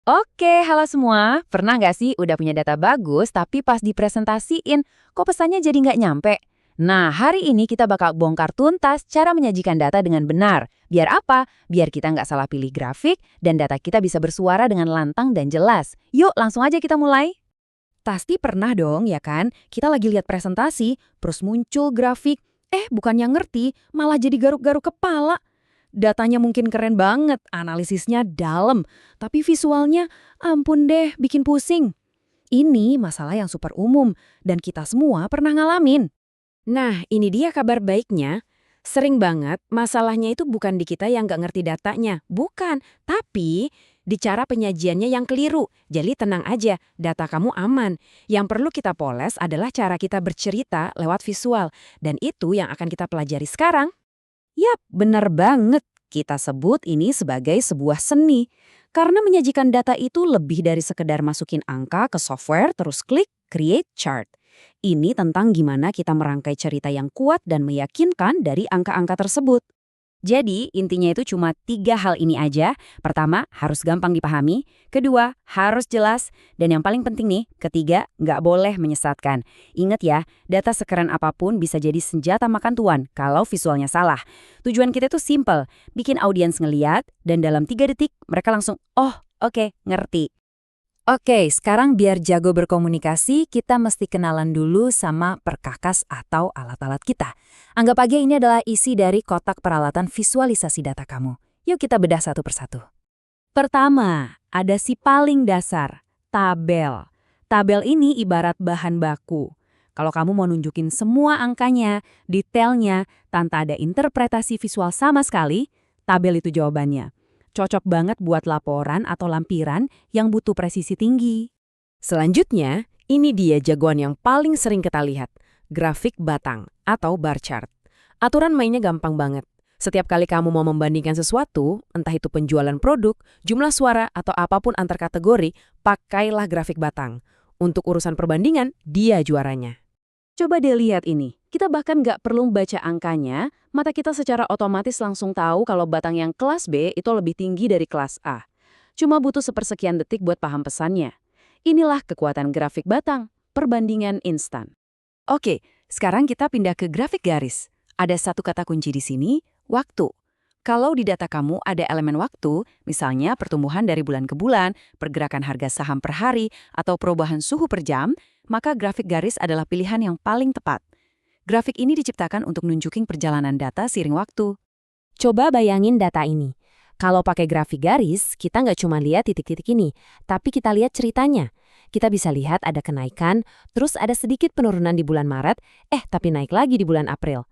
Oke, halo semua. Pernah nggak sih udah punya data bagus, tapi pas dipresentasiin, kok pesannya jadi nggak nyampe? Nah, hari ini kita bakal bongkar tuntas cara menyajikan data dengan benar. Biar apa? Biar kita nggak salah pilih grafik, dan data kita bisa bersuara dengan lantang dan jelas. Yuk, langsung aja kita mulai. Pasti pernah dong, ya kan? Kita lagi lihat presentasi, terus muncul grafik. Bukannya ngerti, malah jadi garuk-garuk kepala. Datanya mungkin keren banget, analisisnya dalam. Tapi visualnya, ampun deh, bikin pusing. Ini masalah yang super umum, dan kita semua pernah ngalamin. Nah, ini dia kabar baiknya. Sering banget masalahnya itu bukan di kita yang nggak ngerti datanya. Bukan, tapi di cara penyajiannya yang keliru. Jadi tenang aja, data kamu aman. Yang perlu kita poles adalah cara kita bercerita lewat visual. Dan itu yang akan kita pelajari sekarang. Yap, benar banget. Kita sebut ini sebagai sebuah seni. Karena menyajikan data itu lebih dari sekedar masukin angka ke software terus klik create chart. Ini tentang gimana kita merangkai cerita yang kuat dan meyakinkan dari angka-angka tersebut. Jadi, intinya itu cuma 3 hal ini aja. Pertama, harus gampang dipahami. Kedua, harus jelas. Dan yang paling penting nih, ketiga, nggak boleh menyesatkan. Ingat ya, data sekeren apapun bisa jadi senjata makan tuan kalau visualnya salah. Tujuan kita itu simple, bikin audiens ngeliat, dan dalam 3 detik mereka langsung, oh, oke, ngerti. Oke, sekarang biar jago berkomunikasi, kita mesti kenalan dulu sama perkakas atau alat-alat kita. Anggap aja ini adalah isi dari kotak peralatan visualisasi data kamu. Yuk kita bedah satu persatu. Pertama, ada si paling dasar, tabel. Tabel ini ibarat bahan baku. Kalau kamu mau nunjukin semua angkanya, detailnya, tanpa ada interpretasi visual sama sekali, tabel itu jawabannya. Cocok banget buat laporan atau lampiran yang butuh presisi tinggi. Selanjutnya, ini dia jagoan yang paling sering kita lihat. Grafik batang atau bar chart. Aturan mainnya gampang banget. Setiap kali kamu mau membandingkan sesuatu, entah itu penjualan produk, jumlah suara, atau apapun antar kategori, pakailah grafik batang. Untuk urusan perbandingan, dia juaranya. Coba deh lihat ini. Kita bahkan nggak perlu baca angkanya, mata kita secara otomatis langsung tahu kalau batang yang kelas B itu lebih tinggi dari kelas A. Cuma butuh sepersekian detik buat paham pesannya. Inilah kekuatan grafik batang, perbandingan instan. Oke, sekarang kita pindah ke grafik garis. Ada satu kata kunci di sini, waktu. Kalau di data kamu ada elemen waktu, misalnya pertumbuhan dari bulan ke bulan, pergerakan harga saham per hari, atau perubahan suhu per jam, maka grafik garis adalah pilihan yang paling tepat. Grafik ini diciptakan untuk nunjukin perjalanan data seiring waktu. Coba bayangin data ini. Kalau pakai grafik garis, kita nggak cuma lihat titik-titik ini, tapi kita lihat ceritanya. Kita bisa lihat ada kenaikan, terus ada sedikit penurunan di bulan Maret, tapi naik lagi di bulan April.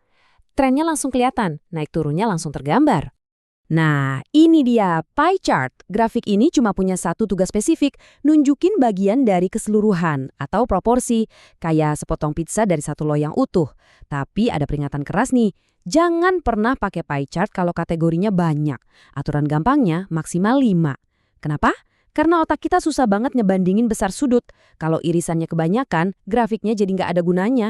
Trennya langsung kelihatan, naik turunnya langsung tergambar. Nah, ini dia pie chart. Grafik ini cuma punya satu tugas spesifik, nunjukin bagian dari keseluruhan atau proporsi, kayak sepotong pizza dari satu loyang utuh. Tapi ada peringatan keras nih, jangan pernah pakai pie chart kalau kategorinya banyak. Aturan gampangnya maksimal 5. Kenapa? Karena otak kita susah banget ngebandingin besar sudut. Kalau irisannya kebanyakan, grafiknya jadi nggak ada gunanya.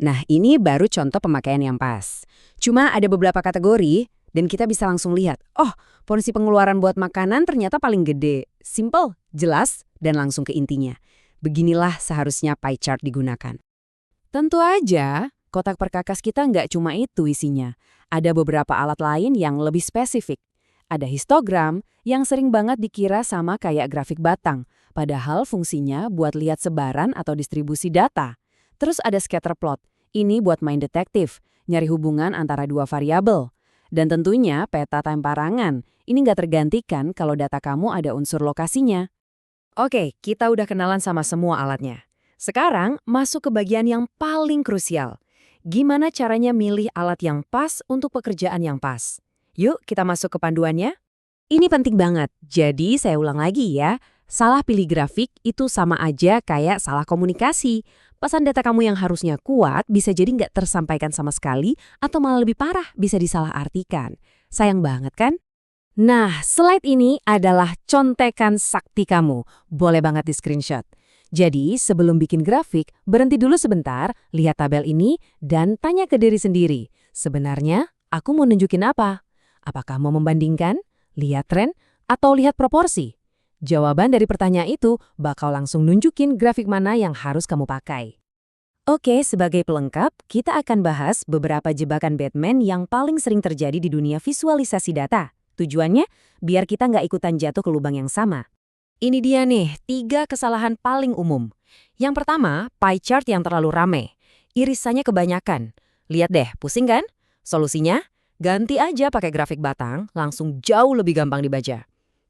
Nah, ini baru contoh pemakaian yang pas. Cuma ada beberapa kategori, dan kita bisa langsung lihat, oh, porsi pengeluaran buat makanan ternyata paling gede. Simple, jelas, dan langsung ke intinya. Beginilah seharusnya pie chart digunakan. Tentu aja, kotak perkakas kita nggak cuma itu isinya. Ada beberapa alat lain yang lebih spesifik. Ada histogram yang sering banget dikira sama kayak grafik batang, padahal fungsinya buat lihat sebaran atau distribusi data. Terus ada scatter plot, ini buat main detektif, nyari hubungan antara dua variabel. Dan tentunya peta temparangan, ini nggak tergantikan kalau data kamu ada unsur lokasinya. Oke, kita udah kenalan sama semua alatnya. Sekarang masuk ke bagian yang paling krusial. Gimana caranya milih alat yang pas untuk pekerjaan yang pas? Yuk kita masuk ke panduannya. Ini penting banget, jadi saya ulang lagi ya. Salah pilih grafik itu sama aja kayak salah komunikasi. Pesan data kamu yang harusnya kuat bisa jadi nggak tersampaikan sama sekali atau malah lebih parah bisa disalahartikan. Sayang banget kan? Nah, slide ini adalah contekan sakti kamu. Boleh banget di screenshot. Jadi, sebelum bikin grafik, berhenti dulu sebentar, lihat tabel ini, dan tanya ke diri sendiri. Sebenarnya, aku mau nunjukin apa? Apakah mau membandingkan, lihat tren, atau lihat proporsi? Jawaban dari pertanyaan itu bakal langsung nunjukin grafik mana yang harus kamu pakai. Oke, sebagai pelengkap, kita akan bahas beberapa jebakan Batman yang paling sering terjadi di dunia visualisasi data. Tujuannya, biar kita nggak ikutan jatuh ke lubang yang sama. Ini dia nih, 3 kesalahan paling umum. Yang pertama, pie chart yang terlalu rame. Irisannya kebanyakan. Lihat deh, pusing kan? Solusinya, ganti aja pakai grafik batang, langsung jauh lebih gampang dibaca.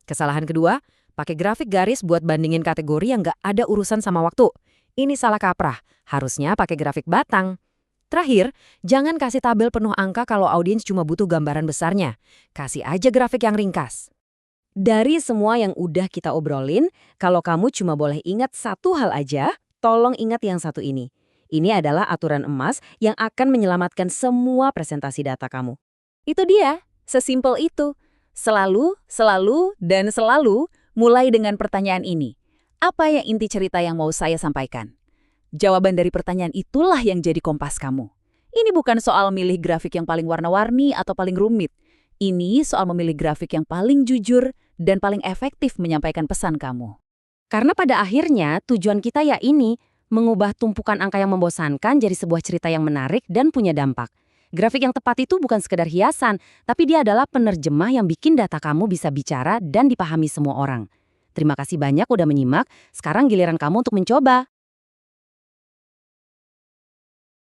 Kesalahan kedua, pakai grafik garis buat bandingin kategori yang nggak ada urusan sama waktu. Ini salah kaprah, harusnya pakai grafik batang. Terakhir, jangan kasih tabel penuh angka kalau audiens cuma butuh gambaran besarnya. Kasih aja grafik yang ringkas. Dari semua yang udah kita obrolin, kalau kamu cuma boleh ingat satu hal aja, tolong ingat yang satu ini. Ini adalah aturan emas yang akan menyelamatkan semua presentasi data kamu. Itu dia, sesimpel itu. Selalu, dan selalu mulai dengan pertanyaan ini. Apa yang inti cerita yang mau saya sampaikan? Jawaban dari pertanyaan itulah yang jadi kompas kamu. Ini bukan soal milih grafik yang paling warna-warni atau paling rumit. Ini soal memilih grafik yang paling jujur dan paling efektif menyampaikan pesan kamu. Karena pada akhirnya tujuan kita ya ini, mengubah tumpukan angka yang membosankan jadi sebuah cerita yang menarik dan punya dampak. Grafik yang tepat itu bukan sekedar hiasan, tapi dia adalah penerjemah yang bikin data kamu bisa bicara dan dipahami semua orang. Terima kasih banyak udah menyimak, sekarang giliran kamu untuk mencoba.